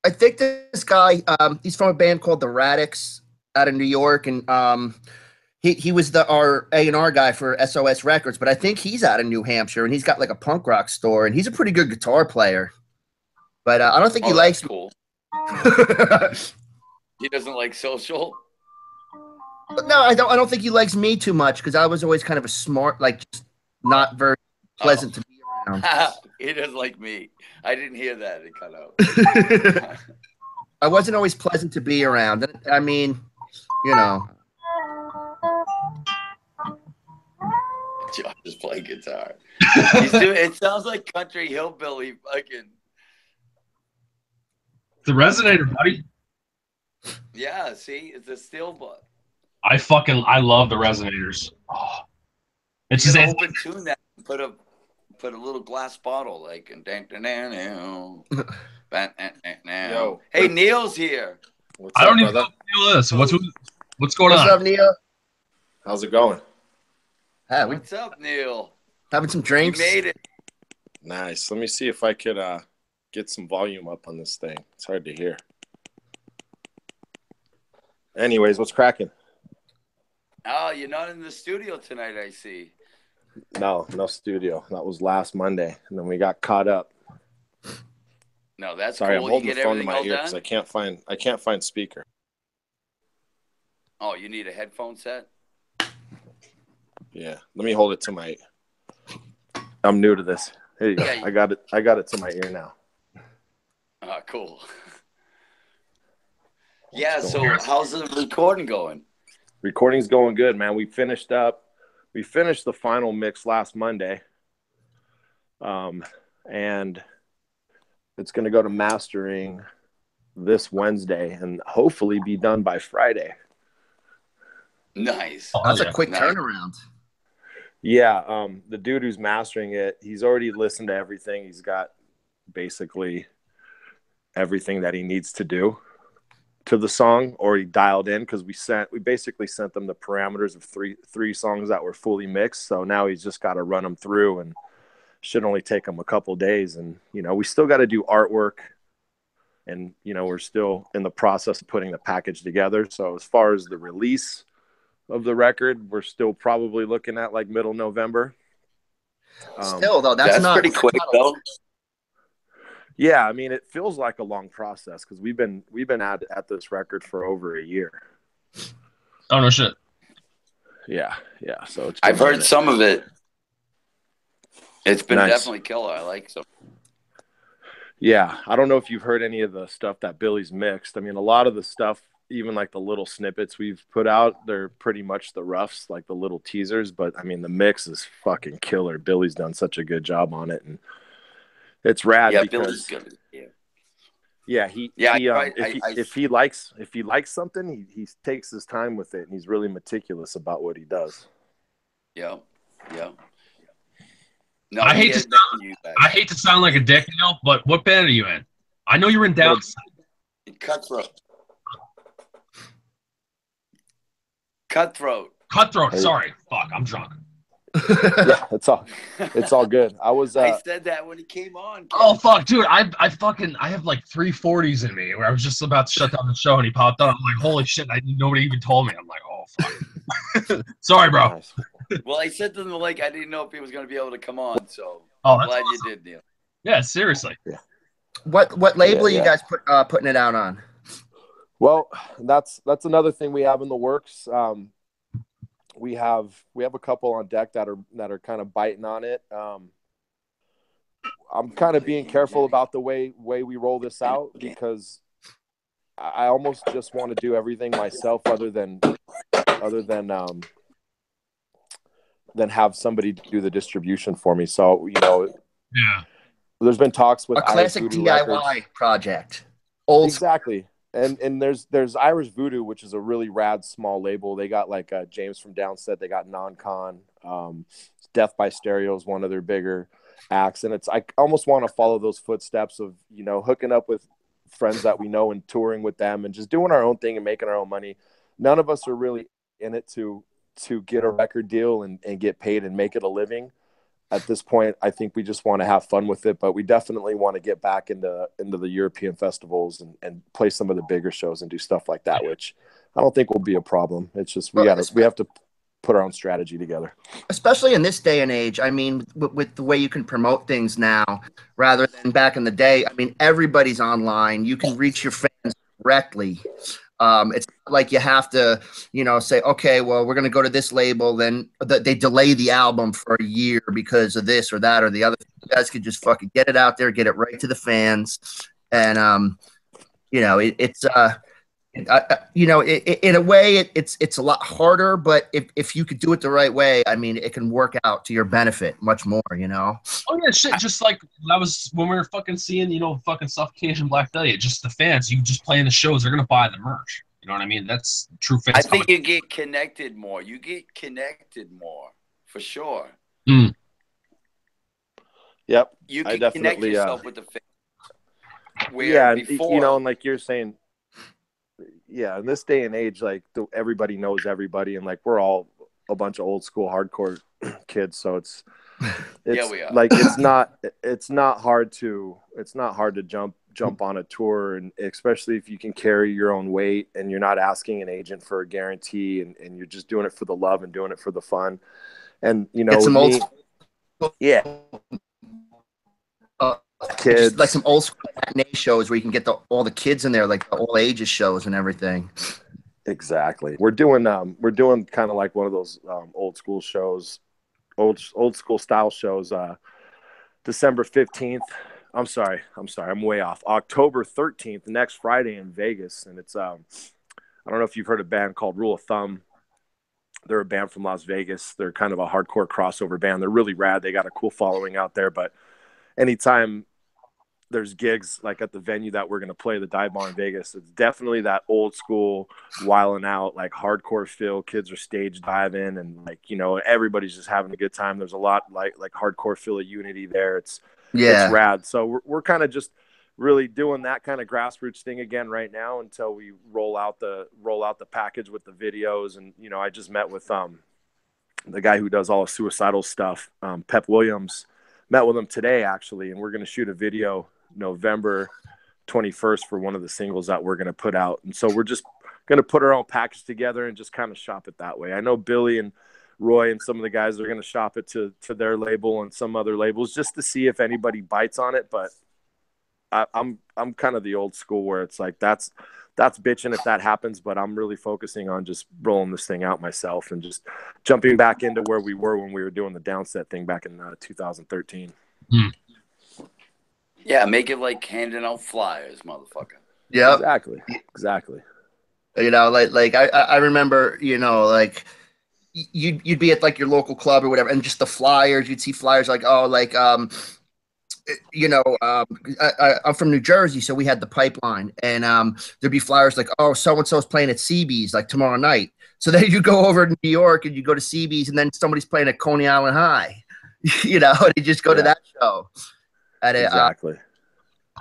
I think this guy, he's from a band called the Radix out of New York, and he was our A&R guy for SOS Records, but I think he's out of New Hampshire, and he's got like a punk rock store, and he's a pretty good guitar player. But I don't think he likes. Cool. He doesn't like social. No, I don't think he likes me too much because I was always kind of a smart, like just not very pleasant to be around. He doesn't like me. I didn't hear that. It cut out. I wasn't always pleasant to be around. I mean, Josh is playing guitar. It sounds like country hillbilly fucking. The Resonator, buddy. Yeah, see, it's a steel butt. I love the Resonators. Oh. It's you just open tune that and put a little glass bottle like and Yo. Hey, Neil's here. I don't even know who Neil is. What's going on? What's up, Neil? How's it going? What's up, Neil? Having some drinks. You made it. Nice. Let me see if I could get some volume up on this thing. It's hard to hear. Anyways, what's cracking? Oh, you're not in the studio tonight, I see. No studio. That was last Monday, and then we got caught up. No, that's Sorry, cool. I'm holding You the get phone to everything my all ear because done? I can't find speaker. Oh, you need a headphone set? Yeah, let me hold it to my. I'm new to this. Here you go. Yeah, I got it. I got it to my ear now. Cool. Yeah, so how's the recording going? Recording's going good, man. We finished up. We finished the final mix last Monday, and it's going to go to mastering this Wednesday and hopefully be done by Friday. Nice. Oh, That's yeah. a quick Nice. turnaround. Yeah, the dude who's mastering it, he's already listened to everything. He's got basically everything that he needs to do to the song already dialed in, because we basically sent them the parameters of three songs that were fully mixed. So now he's just got to run them through, and should only take him a couple days. And we still got to do artwork, and we're still in the process of putting the package together. So as far as the release of the record, we're still probably looking at like middle November. Still, though, that's not pretty quick, not a- though. Yeah, I mean, it feels like a long process because we've been at this record for over a year. Oh no shit. Yeah. So it's I've heard some of it. It's been Nice. definitely killer. I like some. Yeah, I don't know if you've heard any of the stuff that Billy's mixed. I mean, a lot of the stuff, even like the little snippets we've put out, they're pretty much the roughs, like the little teasers. But I mean, the mix is fucking killer. Billy's done such a good job on it, and it's rad. Yeah, because Billy's good. Yeah. Yeah, I if he likes something, he takes his time with it, and he's really meticulous about what he does. Yeah. No, I he hate to has sound- nothing to you guys. I hate to sound like a dick, but what band are you in? I know you're in Down. Cutthroat. Cutthroat. Hey. Sorry, fuck, I'm drunk. Yeah, it's all good. I was I said that when he came on. Ken. Oh fuck, dude, I have like 340s in me. Where I was just about to shut down the show and he popped up. I'm like, holy shit! Nobody even told me. I'm like, oh fuck. Sorry, bro. nice. Well, I said to them, like, I didn't know if he was going to be able to come on, so Oh, I'm that's glad awesome. you did, Neil. Yeah, seriously. What label are you Yeah. guys putting it out on? Well, that's another thing we have in the works. We have a couple on deck that are kind of biting on it. I'm kind of being careful about the way we roll this out, because I almost just want to do everything myself, other than have somebody do the distribution for me. So Yeah. there's been talks with A classic Irish Voodoo DIY Records. project. Old school. Exactly. And there's Irish Voodoo, which is a really rad small label. They got like James from Downset. They got Non-Con. Death by Stereo is one of their bigger acts. And I almost want to follow those footsteps of, hooking up with friends that we know and touring with them and just doing our own thing and making our own money. None of us are really in it to get a record deal and get paid and make it a living. At this point, I think we just want to have fun with it, but we definitely want to get back into the European festivals and play some of the bigger shows and do stuff like that, which I don't think will be a problem. It's just we have to put our own strategy together. Especially in this day and age. I mean, with the way you can promote things now, rather than back in the day. I mean, everybody's online. You can reach your fans directly. It's not like you have to, say, okay, well, we're going to go to this label. Then they delay the album for a year because of this or that or the other. You guys could just fucking get it out there, get it right to the fans. And, it's in a way it's a lot harder, but if you could do it the right way, I mean, it can work out to your benefit much more, Oh yeah, shit. Just like that was when we were fucking seeing, fucking Suffocation, Black Dahlia. Just the fans, you just playing the shows, they're gonna buy the merch. You know what I mean? That's true fans. I think you get connected more. You get connected more, for sure. Mm. Yep. You I can connect definitely, yourself with the fans. Yeah, before, and like you're saying, yeah, in this day and age, like everybody knows everybody, and like we're all a bunch of old school hardcore kids, so Yeah, we are. Like it's not hard to jump on a tour, and especially if you can carry your own weight and you're not asking an agent for a guarantee, and you're just doing it for the love and doing it for the fun. And you know, Get some with old me, school, yeah, kids, like some old school matinee shows where you can get all the kids in there, like the all ages shows and everything. exactly. We're doing kind of like one of those old school shows, old school style shows. December 15th. I'm sorry. I'm way off. October 13th, next Friday in Vegas, and it's I don't know if you've heard of a band called Rule of Thumb. They're a band from Las Vegas. They're kind of a hardcore crossover band. They're really rad. They got a cool following out there. But anytime there's gigs like at the venue that we're going to play, the Dive Bar in Vegas, it's definitely that old school wilding out, like hardcore feel. Kids are stage diving, and like, you know, everybody's just having a good time. There's a lot like hardcore feel of unity there. It's rad. So we're kind of just really doing that kind of grassroots thing again right now until we roll out the package with the videos. And, you know, I just met with the guy who does all the suicidal stuff, Pep Williams. Met with him today actually, and we're going to shoot a video November 21st for one of the singles that we're going to put out. And so we're just going to put our own package together and just kind of shop it that way. I know Billy and Roy and some of the guys are going to shop it to their label and some other labels just to see if anybody bites on it. But I'm kind of the old school where it's like that's bitching if that happens, but I'm really focusing on just rolling this thing out myself and just jumping back into where we were when we were doing the Downset thing back in 2013. Yeah, make it like handing out flyers, motherfucker. Yeah, Exactly. You know, like I remember, you know, like you'd be at like your local club or whatever, and just the flyers, you'd see flyers like, oh, like you know, I'm from New Jersey, so we had the Pipeline, and there'd be flyers like, oh, so and so's playing at CB's like tomorrow night. So then you go over to New York and you go to CB's, and then somebody's playing at Coney Island High. You know, and you just go to that show. And Exactly.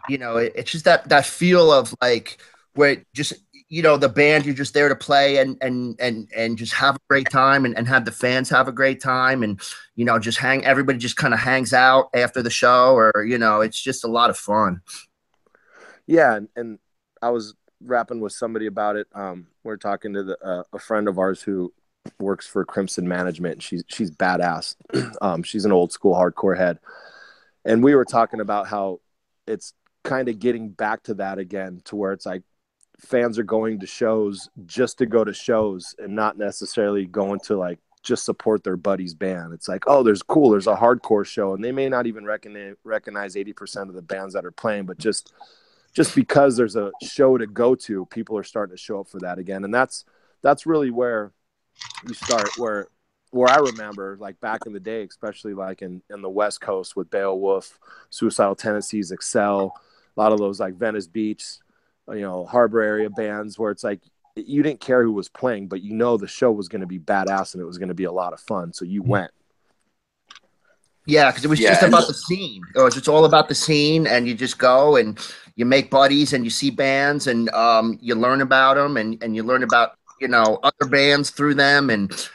you know, it's just that feel of like where just, you know, the band, you're just there to play and just have a great time and have the fans have a great time, and, you know, just everybody just kind of hangs out after the show, or, you know, it's just a lot of fun. Yeah. And I was rapping with somebody about it. We're talking to a friend of ours who works for Crimson Management. She's badass. She's an old school hardcore head. And we were talking about how it's kind of getting back to that again, to where it's like fans are going to shows just to go to shows and not necessarily going to like just support their buddy's band. It's like, oh, there's a hardcore show, and they may not even recognize 80% of the bands that are playing, but just because there's a show to go to, people are starting to show up for that again. And that's really where you start, where I remember, like back in the day, especially like in the West Coast with Beowulf, Suicidal Tendencies, Excel, a lot of those like Venice Beach, you know, Harbor area bands, where it's like you didn't care who was playing, but you know the show was going to be badass and it was going to be a lot of fun, so you went. Yeah, because it was just about the scene. It was just all about the scene, and you just go and you make buddies and you see bands, and you learn about them, and you learn about, you know, other bands through them, and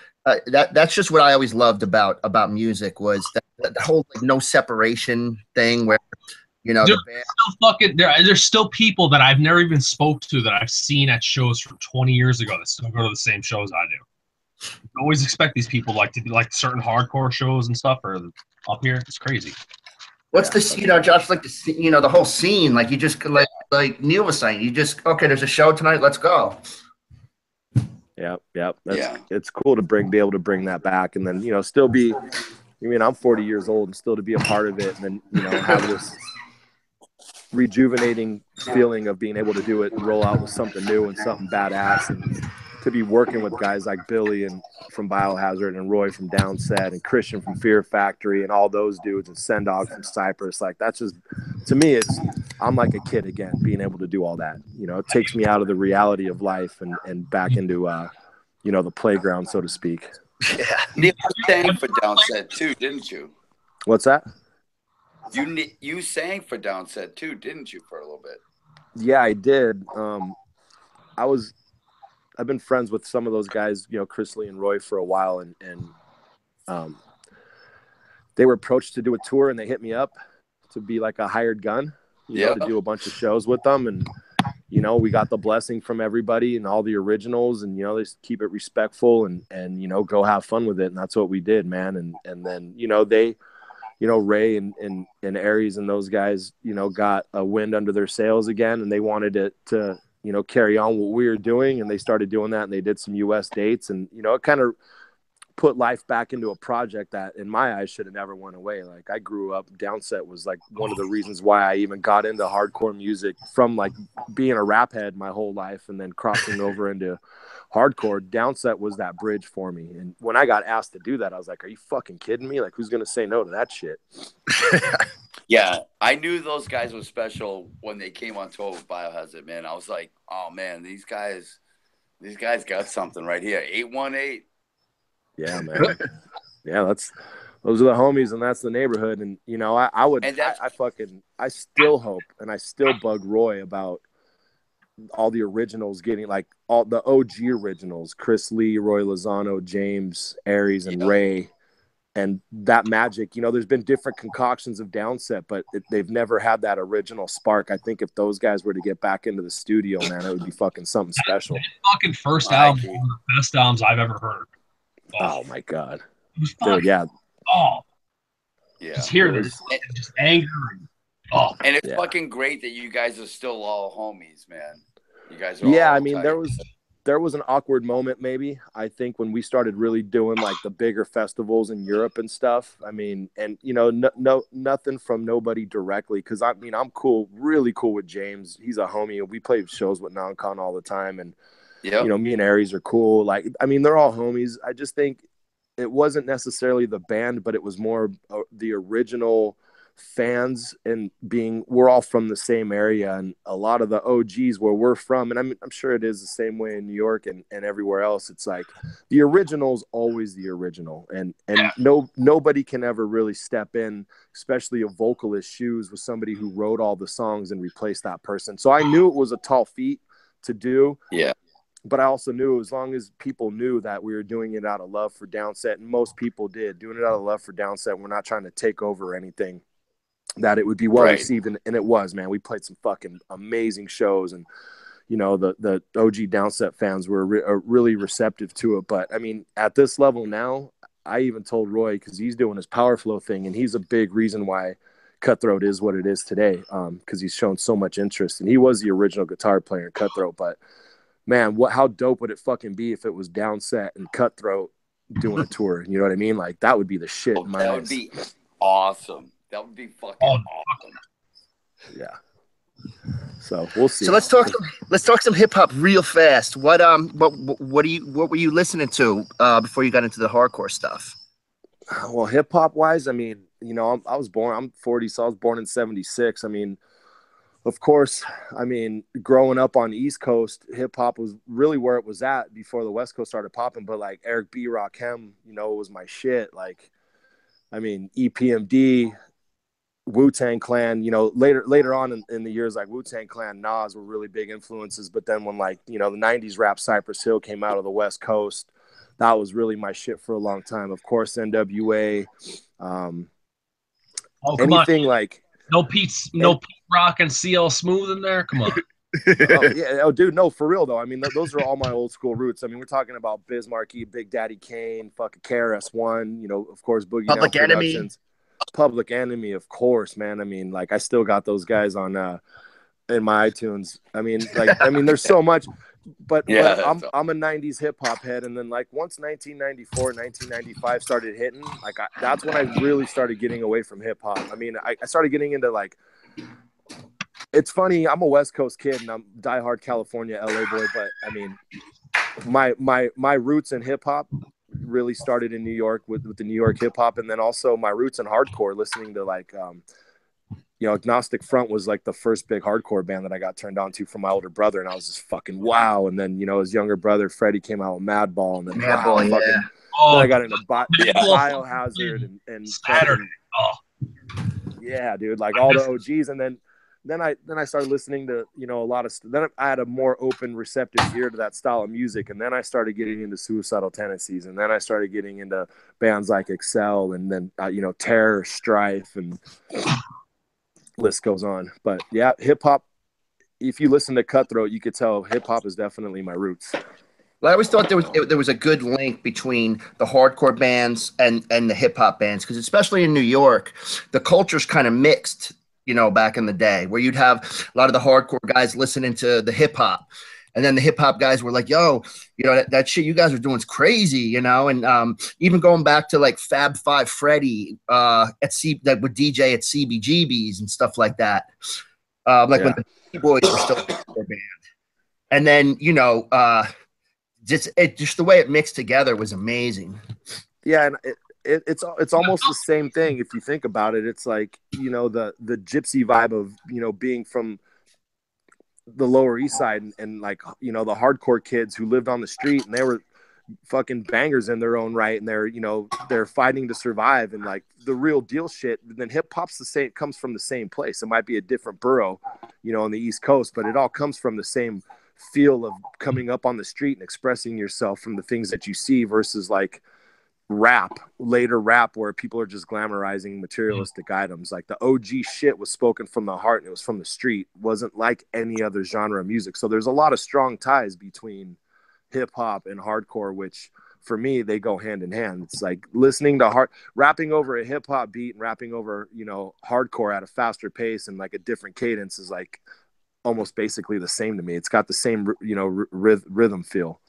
that's just what I always loved about music, was that whole like no separation thing where, you know, there's still people that I've never even spoke to that I've seen at shows from 20 years ago that still go to the same shows I do. I always expect these people like to do like certain hardcore shows and stuff, or up here. It's crazy. What's the scene, Josh? Like the, you know, the whole scene, like you just like Neil was saying, you just, okay, there's a show tonight, let's go. Yep. It's cool to be able to bring that back, and then, you know, still be. I mean, I'm 40 years old, and still to be a part of it, and then, you know, have this rejuvenating feeling of being able to do it and roll out with something new and something badass, and to be working with guys like Billy and from Biohazard, and Roy from Downset, and Christian from Fear Factory, and all those dudes, and Sendog from Cypress. Like, that's just, to me, I'm like a kid again, being able to do all that. You know, it takes me out of the reality of life and back into, you know, the playground, so to speak. Yeah. You sang for Downset too, didn't you? What's that? You sang for Downset too, didn't you, for a little bit? Yeah, I did. I've been friends with some of those guys, you know, Chris Lee and Roy, for a while, and they were approached to do a tour, and they hit me up to be like a hired gun, to do a bunch of shows with them. And, we got the blessing from everybody and all the originals, and, they keep it respectful and, go have fun with it. And that's what we did, man. And then, they, Ray and Aries and those guys, got a wind under their sails again, and they wanted it to, carry on what we were doing. And they started doing that, and they did some US dates, and, it kind of put life back into a project that in my eyes should have never went away. Like, I grew up, Downset was like one of the reasons why I even got into hardcore music, from like being a rap head my whole life and then crossing over into hardcore. Downset was that bridge for me. And when I got asked to do that, I was like, are you fucking kidding me? Like, who's going to say no to that shit? Yeah, I knew those guys were special when they came on tour with Biohazard, man. I was like, oh man, these guys got something right here. 818. Yeah, man. Yeah, those are the homies, and that's the neighborhood. And I still hope, and I still bug Roy about all the originals getting, like, all the OG originals: Chris Lee, Roy Lozano, James, Aries, and Ray. And that magic, there's been different concoctions of Downset, but they've never had that original spark. I think if those guys were to get back into the studio, man, it would be fucking something special. That fucking first album, one of the best albums I've ever heard. Oh my God. Dude, yeah. Oh. Yeah. Just hear this. Just anger. And it's fucking great that you guys are still all homies, man. You guys are I all mean, tight. there was an awkward moment, maybe, I think, when we started really doing like the bigger festivals in Europe and stuff. I mean, and nothing from nobody directly, because I mean, I'm cool, really cool with James. He's a homie. We play shows with Non-Con all the time, and me and Aries are cool. Like, I mean, they're all homies. I just think it wasn't necessarily the band, but it was more the original fans, and we're all from the same area, and a lot of the OGs where we're from, and I'm sure it is the same way in New York and everywhere else. It's like the original's always the original, and nobody can ever really step in, especially a vocalist's shoes, with somebody who wrote all the songs and replace that person. So I knew it was a tall feat to do. Yeah. But I also knew, as long as people knew that we were doing it out of love for Downset, and most people did, doing it out of love for Downset, we're not trying to take over anything, that it would be well received. And it was, man. We played some fucking amazing shows, and the OG Downset fans were really receptive to it. But I mean, at this level now, I even told Roy, because he's doing his Power Flow thing, and he's a big reason why Cutthroat is what it is today, because he's shown so much interest, and he was the original guitar player in Cutthroat. But man, how dope would it fucking be if it was Downset and Cutthroat doing a tour? You know what I mean? Like, that would be the shit. That would be awesome. That would be fucking awesome. Yeah. So we'll see. So let's talk some hip hop real fast. What were you listening to before you got into the hardcore stuff? Well, hip hop wise, I mean, I'm 40, so I was born in 76. I mean, of course, I mean, growing up on the East Coast, hip hop was really where it was at before the West Coast started popping. But like Eric B, Rakim, was my shit. Like, I mean, EPMD, Wu-Tang Clan, later on in the years, like Wu-Tang Clan, Nas were really big influences. But then when, like, the 90s rap Cypress Hill came out of the West Coast, that was really my shit for a long time. Of course, NWA, anything like no Pete Rock and CL Smooth in there. Come on. Dude, no, for real though. I mean, those are all my old school roots. I mean, we're talking about Biz Markie, Big Daddy Kane, fucking KRS-One, of course, Boogie Down Productions. Public Enemy, of course, man. I mean, like, I still got those guys on in my iTunes. I mean, like, there's so much. But I'm a 90s hip hop head, and then like once 1994, 1995 started hitting, like that's when I really started getting away from hip hop. I mean, I started getting into, like, it's funny, I'm a West Coast kid and I'm diehard California LA boy, but I mean, my roots in hip hop really started in New York with the New York hip hop, and then also my roots in hardcore, listening to like Agnostic Front was like the first big hardcore band that I got turned on to from my older brother, and I was just fucking wow. And then his younger brother Freddie came out with Madball, and then then I got into Biohazard and Saturday. Yeah, dude, like all the OGs, and then then I started listening to, you know, a lot of then I had a more open, receptive ear to that style of music, and then I started getting into Suicidal Tendencies, and then I started getting into bands like Excel, and then you know, Terror, Strife, and list goes on. But yeah, hip hop. If you listen to Cutthroat, you could tell hip hop is definitely my roots. Well, I always thought there was a good link between the hardcore bands and the hip hop bands, because especially in New York, the culture's kind of mixed. You know, back in the day, where you'd have a lot of the hardcore guys listening to the hip hop, and then the hip hop guys were like, "Yo, you know that shit you guys are doing is crazy," you know. And even going back to like Fab Five Freddy that would DJ at CBGBs and stuff like that, like when the Beastie Boys were still a hardcore band, and then you know. Just the way it mixed together was amazing. Yeah, and it's almost the same thing if you think about it. It's like, you know, the gypsy vibe of, you know, being from the Lower East Side, and like, you know, the hardcore kids who lived on the street, and they were fucking bangers in their own right, and they're, you know, they're fighting to survive, and like the real deal shit. And then hip hop's the same, comes from the same place. It might be a different borough, you know, on the East Coast, but it all comes from the same feel of coming up on the street and expressing yourself from the things that you see, versus like later rap where people are just glamorizing materialistic items. Like the OG shit was spoken from the heart, and it was from the street. It wasn't like any other genre of music. So there's a lot of strong ties between hip hop and hardcore, which for me, they go hand in hand. It's like listening to rapping over a hip hop beat and rapping over, you know, hardcore at a faster pace and like a different cadence is like almost basically the same to me. It's got the same, you know, rhythm feel.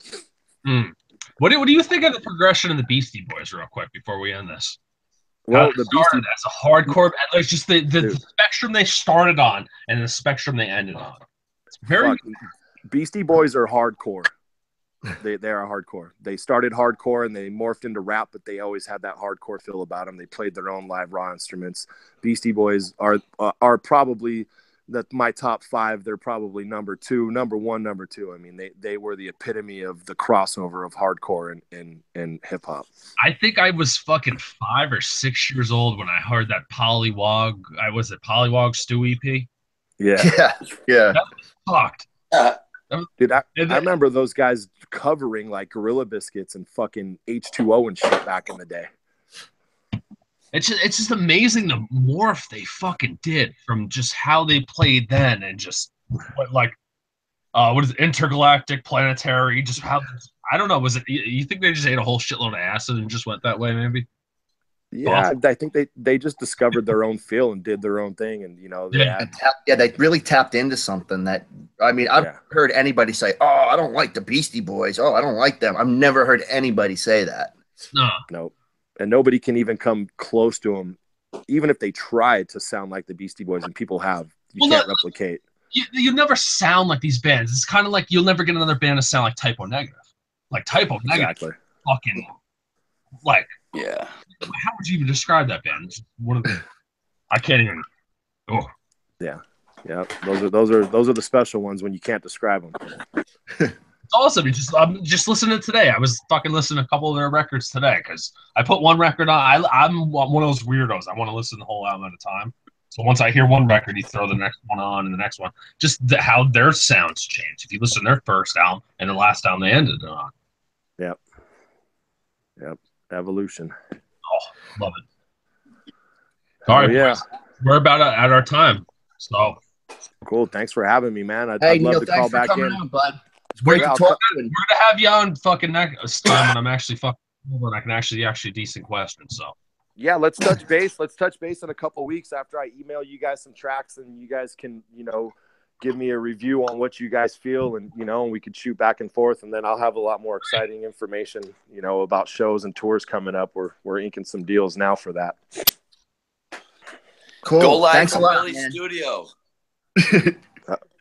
What do you think of the progression of the Beastie Boys, real quick, before we end this? Well, the Beastie as a hardcore, it's just the spectrum they started on and the spectrum they ended on. It's very Beastie Boys are hardcore. They are hardcore. They started hardcore and they morphed into rap, but they always had that hardcore feel about them. They played their own live raw instruments. Beastie Boys are probably my top 5. They're probably number 1, number 2. I mean, they were the epitome of the crossover of hardcore and hip hop. I think I was fucking 5 or 6 years old when I heard that Pollywog. Pollywog Stew EP? Yeah. That was fucked. Dude, I remember those guys covering like Gorilla Biscuits and fucking H2O and shit back in the day. It's just amazing the morph they fucking did from just how they played then, and just what is it, intergalactic, planetary, just how, I don't know, was it, you think they just ate a whole shitload of acid and just went that way maybe? Yeah, I think they just discovered their own feel and did their own thing, and you know, they really tapped into something that, I mean, I've heard anybody say, "Oh, I don't like the Beastie Boys. Oh, I don't like them." I've never heard anybody say that. No, and nobody can even come close to them, even if they tried to sound like the Beastie Boys, and people have. You can't replicate. You never sound like these bands. It's kind of like you'll never get another band to sound like Typo Negative. Like Typo Negative, fucking like. Yeah. How would you even describe that band? It's one of the, I can't even. Oh. Yeah. Those are the special ones when you can't describe them. It's awesome. I'm just listening today. I was fucking listening to a couple of their records today because I put one record on. I'm one of those weirdos. I want to listen to the whole album at a time. So once I hear one record, you throw the next one on and the next one. Just how their sounds change. If you listen to their first album and the last album they ended on. Yep. Evolution. Oh, love it. All right, boys. We're about at our time. So cool. Thanks for having me, man. I'd Neil, love to call back in. On, bud. It's great to talk to you. We're gonna have you on fucking next time when I'm actually fucking over and I can actually decent questions. So yeah, let's touch base. Let's touch base in a couple weeks after I email you guys some tracks, and you guys can, you know, give me a review on what you guys feel, and you know, and we could shoot back and forth, and then I'll have a lot more exciting information, you know, about shows and tours coming up. We're inking some deals now for that. Cool. Go live. Thanks a lot, Billy's man. Studio.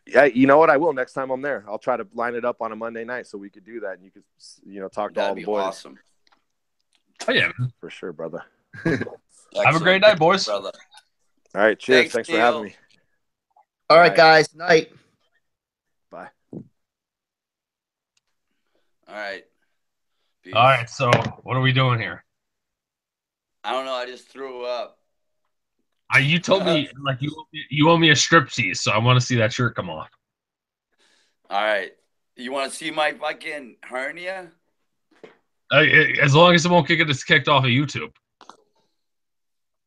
Yeah, you know what? I will next time I'm there. I'll try to line it up on a Monday night so we could do that, and you could, you know, talk to all the boys. Awesome. oh yeah, For sure, brother. have a great night, boys. Brother. All right, cheers. Thanks for having me. All right, guys. Night. Bye. All right. Peace. All right. So what are we doing here? I don't know. I just threw up. You told me like you owe me a striptease, so I want to see that shirt come off. All right. You want to see my fucking hernia? As long as it won't get us kicked off of YouTube.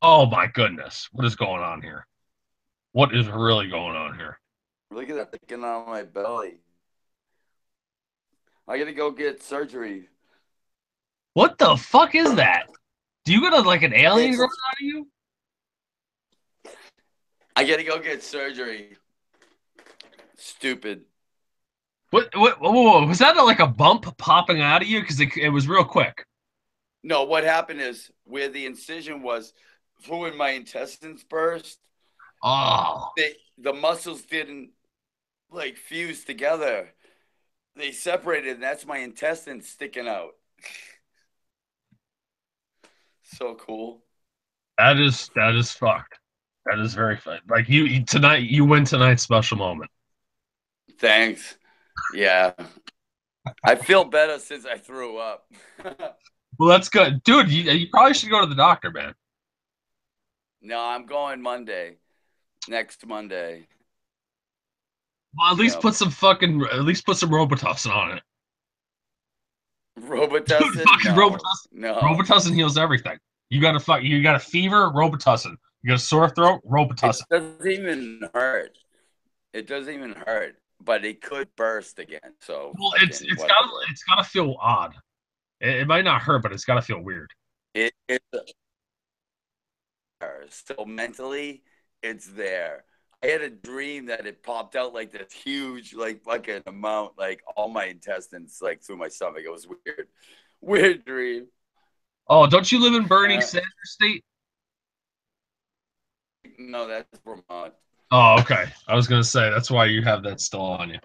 Oh my goodness, what is going on here? What is really going on here? Look at that sticking on my belly. I gotta go get surgery. What the fuck is that? Do you got like an alien It's- growing out of you? I gotta go get surgery. Stupid. Whoa, was that like a bump popping out of you? Because it was real quick. No, what happened is where the incision was, when my intestines burst, Oh, the muscles didn't like fuse together. They separated, and that's my intestines sticking out. So cool. that is fucked. That is very fun. Like tonight, you win tonight's special moment. Thanks. Yeah. I feel better since I threw up. Well, that's good, dude. You probably should go to the doctor, man. No, I'm going Monday. Next Monday. Well, at least Yeah. put some Robitussin on it. Robitussin? Dude, fucking No. Robitussin. No. Robitussin heals everything. You got a fever, Robitussin. You got a sore throat, It Robitussin. doesn't even hurt. It doesn't even hurt, but it could burst again. So Well, it's whatever. gotta feel odd. It might not hurt, but it's gotta feel weird. It so mentally, it's there. I had a dream that it popped out like this huge, like fucking amount, like all my intestines, like through my stomach. It was weird, weird dream. Oh, don't you live in Bernie Sanders state? No, that's Vermont. Oh, okay. I was gonna say that's why you have that still on you.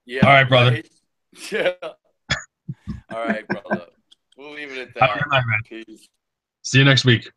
Yeah. All right, brother. Right? Yeah. All right, brother. We'll leave it at Have a that. good night, man. Peace. See you next week.